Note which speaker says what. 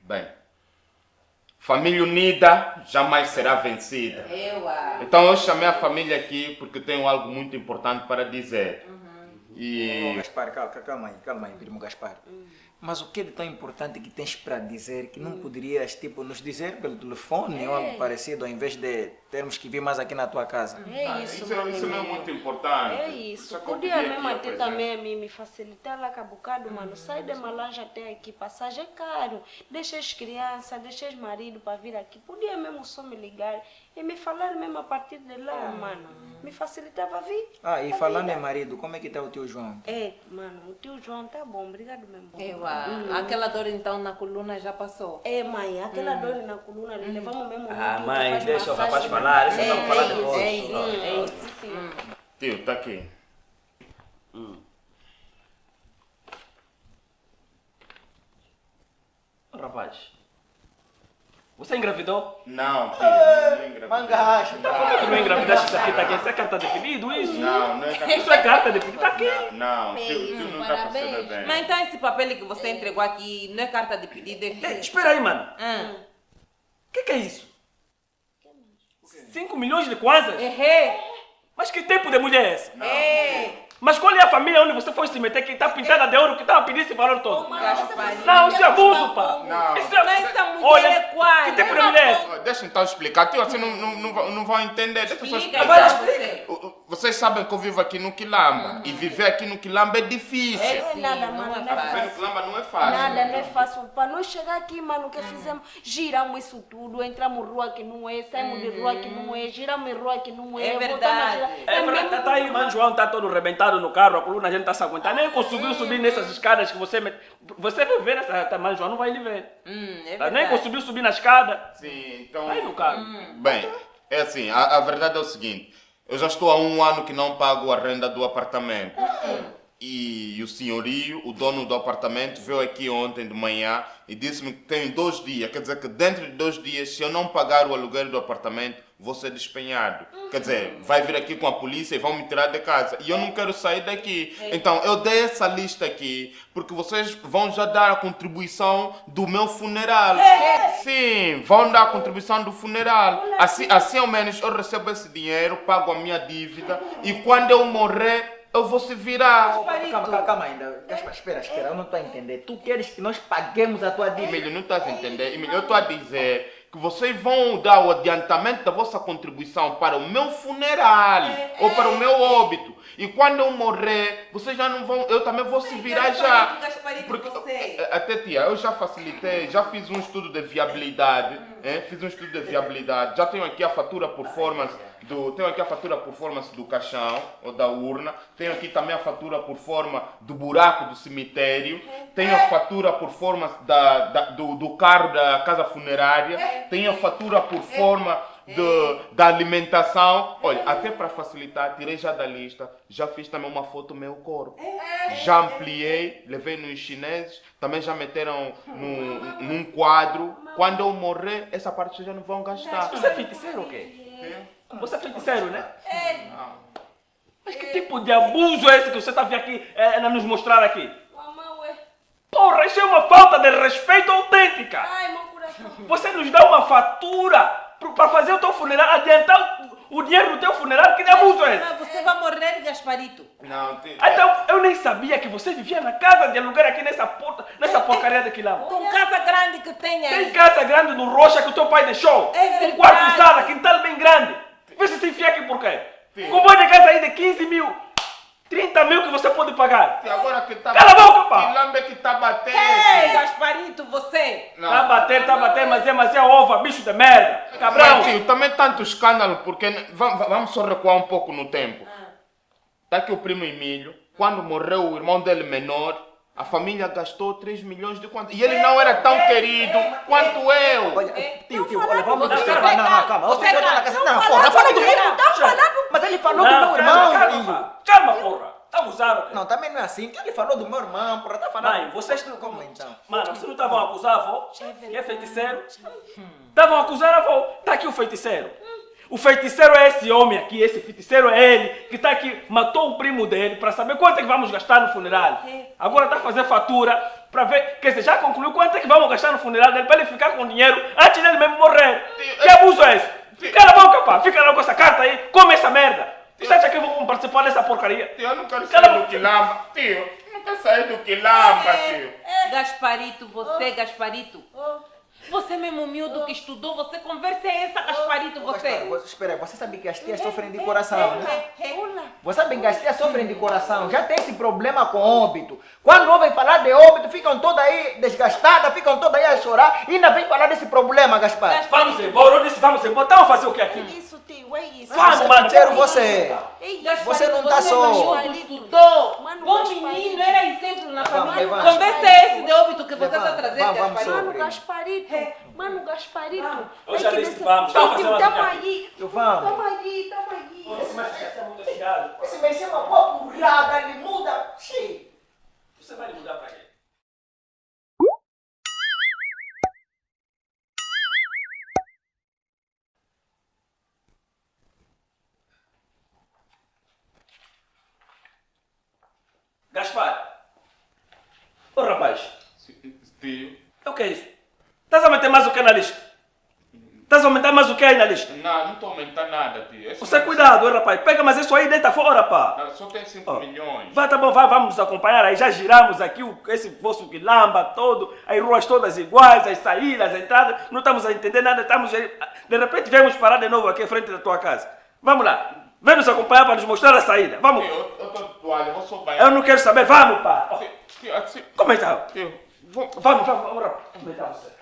Speaker 1: Bem, família unida jamais será vencida. Então eu chamei a família aqui porque tenho algo muito importante para dizer. E...
Speaker 2: Gaspar, calma aí, primo Gaspar. Mas o que é de tão importante que tens para dizer que não poderias, tipo, nos dizer pelo telefone ou algo parecido, ao invés de termos que vir mais aqui na tua casa?
Speaker 1: Isso não é muito importante.
Speaker 3: É isso. Podia mesmo até também me facilitar lá com a bocado, mano. Sai de Malange até aqui, passagem é caro. Deixa as crianças, deixa os maridos para vir aqui. Podia mesmo só me ligar e me falar mesmo a partir de lá, mano. Me facilitava vir.
Speaker 2: E falando em marido, como é que tá o tio João?
Speaker 3: Mano, o tio João tá bom, obrigado mesmo.
Speaker 4: Aquela dor então na coluna já passou?
Speaker 3: Mãe, aquela dor na coluna, levamos mesmo
Speaker 5: mãe, deixa o rapaz falar, isso vamos falar depois.
Speaker 3: É isso, sim.
Speaker 1: Tio, tá aqui.
Speaker 5: Rapaz, você engravidou?
Speaker 1: Não, tio, não engravidei.
Speaker 2: Mangacha!
Speaker 5: Tu não engravidaste isso aqui, tá aqui? Isso é carta de pedido, isso?
Speaker 1: Não é carta.
Speaker 5: Isso é carta de pedido, tá aqui.
Speaker 1: Não, tio não está a perceber bem.
Speaker 4: Mas então esse papel que você entregou aqui não é carta de pedido?
Speaker 5: Espera aí, mano. O que é isso? 5 milhões de kwanzas? Mas que tipo de mulher é essa? Mas qual é a família onde você foi se meter que está pintada de ouro, que está a pedir esse valor todo? Não, isso é abuso, pá.
Speaker 1: Não.
Speaker 4: Essa mulher é qual?
Speaker 5: Que tipo de mulher é essa?
Speaker 1: Deixa então explicar, tio, assim não vão entender. Deixa eu só
Speaker 4: Explica
Speaker 1: explicar.
Speaker 4: você.
Speaker 1: Vocês sabem que eu vivo aqui no Quilamba. E viver aqui no Quilamba é difícil.
Speaker 3: Nada, mano, não é
Speaker 1: Viver no
Speaker 3: fácil.
Speaker 1: Quilamba não é fácil.
Speaker 3: Nada, não é fácil. Para nós chegar aqui, mano, o que fizemos? Giramos isso tudo, entramos rua que não é, saímos de rua que não é, giramos em rua que não é.
Speaker 4: É
Speaker 3: voltamos
Speaker 4: verdade.
Speaker 3: a girar.
Speaker 5: É verdade, tá aí, mano, João tá todo rebentado no carro, a coluna a gente tá se aguentando. Nem conseguiu subir nessas escadas que você mete. Você vai ver essa, mano, João não vai lhe ver.
Speaker 4: É
Speaker 5: Tá?
Speaker 4: verdade.
Speaker 5: Nem conseguiu subir na escada.
Speaker 1: Sim, então...
Speaker 5: Aí no carro.
Speaker 1: Bem, é assim, a verdade é o seguinte. Eu já estou há 1 ano que não pago a renda do apartamento. E o senhorio, o dono do apartamento, veio aqui ontem de manhã e disse-me que tem 2 dias. Quer dizer que dentro de 2 dias, se eu não pagar o aluguel do apartamento, vou ser despenhado. Quer dizer, vai vir aqui com a polícia e vão me tirar de casa. E eu não quero sair daqui. Então, eu dei essa lista aqui porque vocês vão já dar a contribuição do meu funeral. Sim, vão dar a contribuição do funeral. Assim ao menos eu recebo esse dinheiro, pago a minha dívida e quando eu morrer, eu vou se virar.
Speaker 2: Calma ainda. Gaspar, espera, eu não estou a entender. Tu queres que nós paguemos a tua dívida?
Speaker 1: Emílio, não estás a entender? Emílio, eu estou a dizer que vocês vão dar o adiantamento da vossa contribuição para o meu funeral ou para o meu óbito. E quando eu morrer, vocês já não vão... Eu também vou se virar já. Até tia, eu já facilitei, já fiz um estudo de viabilidade. Fiz um estudo de viabilidade. Já tenho aqui a fatura por performance do caixão ou da urna. Tenho aqui também a fatura por forma do buraco do cemitério. Tenho a fatura por forma do carro da casa funerária. Tenho a fatura por forma da alimentação. Olha, até para facilitar, tirei já da lista. Já fiz também uma foto do meu corpo. Já ampliei, levei nos chineses. Também já meteram num quadro. Quando eu morrer, essa parte vocês já não vão gastar.
Speaker 5: Você é feiticeiro ou quê? Você é feiticeiro, né? Mas que tipo de abuso é esse que você está vindo aqui a nos mostrar aqui? Porra, isso é uma falta de respeito autêntica.
Speaker 3: Ai, meu coração.
Speaker 5: Você nos dá uma fatura para fazer o teu funeral, adiantar o dinheiro do teu funeral, que de abuso é esse?
Speaker 4: Você vai morrer, Gasparito.
Speaker 1: Não, tia.
Speaker 5: Então, eu nem sabia que você vivia na casa de aluguel aqui nessa porcaria de Quilamba.
Speaker 4: Com casa grande que tem aí.
Speaker 5: Tem casa grande no Rocha que o teu pai deixou.
Speaker 4: É verdade.
Speaker 5: Um quarto de sala, quintal bem grande. Você se enfia aqui por quê? Com boa de casa aí de 15 mil, 30 mil que você pode pagar.
Speaker 1: E agora que tá
Speaker 5: Cala a boca, pá!
Speaker 1: Quilamba que tá batendo.
Speaker 4: Ei, Gasparito, você.
Speaker 1: Não.
Speaker 5: Tá batendo, mas é ova, bicho de merda. Cabrão.
Speaker 1: Mas, tio, também tanto escândalo, porque vamos só recuar um pouco no tempo. Tá aqui o primo Emílio, quando morreu o irmão dele menor, a família gastou 3 milhões de quanto? E ele não era tão querido quanto eu.
Speaker 2: Olha, tio, olha, vamos...
Speaker 4: Você
Speaker 2: Calma.
Speaker 4: você
Speaker 2: Você
Speaker 4: calma.
Speaker 2: na casa... Não, porra, falou do meu irmão. Mas ele falou do meu irmão.
Speaker 5: Calma, porra. Tá abusando.
Speaker 2: Não, também não é assim. Ele falou do meu irmão, porra, tá falando...
Speaker 5: Mãe, vocês não...
Speaker 2: Como então?
Speaker 5: Mano, vocês não estavam a acusar a avó? Que é feiticeiro? Estavam a acusar a avó. Tá aqui o feiticeiro. O feiticeiro é esse homem aqui, esse feiticeiro é ele, que está aqui, matou o primo dele para saber quanto é que vamos gastar no funeral. Agora está a fazer fatura para ver, quer dizer, já concluiu quanto é que vamos gastar no funeral dele para ele ficar com dinheiro antes dele mesmo morrer. Que abuso é esse? Cala a boca, pá, fica lá com essa carta aí, come essa merda. Você acha que eu vou participar dessa porcaria?
Speaker 1: Tio, eu não quero sair do quilamba. Tio, eu não quero sair do quilamba, tio.
Speaker 4: Gasparito, você, Gasparito. Você mesmo miúdo que estudou, você conversa essa, Gasparito, você.
Speaker 2: Espera, você sabe que as tias sofrem de coração, né? Você sabe que as tias sofrem de coração, já tem esse problema com óbito. Quando ouvem falar de óbito, ficam todas aí desgastadas, ficam todas aí a chorar e ainda vem falar desse problema, Gaspar.
Speaker 5: Vamos embora, eu disse vamos embora. Então fazer o que aqui?
Speaker 3: Isso, tio, é isso.
Speaker 5: Vamos, mano.
Speaker 2: Quero você. Você não tá só.
Speaker 4: Estudou.
Speaker 3: Mano,
Speaker 4: Bom
Speaker 3: Gasparito.
Speaker 4: menino, era exemplo na família.
Speaker 2: Levanta.
Speaker 4: Conversa esse de óbito que você está trazendo,
Speaker 2: Vamos,
Speaker 4: Gasparito.
Speaker 3: Mano, Gasparito. Mano, Gasparito.
Speaker 5: Eu já disse vamos. Vamos fazer mais
Speaker 3: Tamo
Speaker 5: um
Speaker 3: aí.
Speaker 2: Vamos.
Speaker 3: Tamo aí, tamo aí.
Speaker 5: Esse é muito chegado.
Speaker 2: Esse vai ser uma boa burrada, ele muda. Xiii.
Speaker 5: Você vai mudar para quê? Gaspar. Ô rapaz,
Speaker 1: Tio.
Speaker 5: o que é isso? Estás a aumentar mais o que na lista? Estás a aumentar mais o que aí na lista?
Speaker 1: Não estou aumentando nada, tio.
Speaker 5: Você cuidado, ô rapaz. Pega mais isso aí e deita fora, pá.
Speaker 1: Não, só tem 5 milhões.
Speaker 5: Vai, tá bom, vamos nos acompanhar aí. Já giramos aqui esse vosso quilamba todo, as ruas todas iguais, as saídas, as entradas. Não estamos a entender nada. De repente viemos parar de novo aqui à frente da tua casa. Vamos lá. Vem nos acompanhar para nos mostrar a saída. Vamos.
Speaker 1: Tio, eu estou de toalha, vou só banhar.
Speaker 5: Eu não quero saber. Vamos, pá.
Speaker 1: Tio, assim.
Speaker 5: Como é que está?
Speaker 1: Tio,
Speaker 5: Vamos, rapaz. Como é que está você?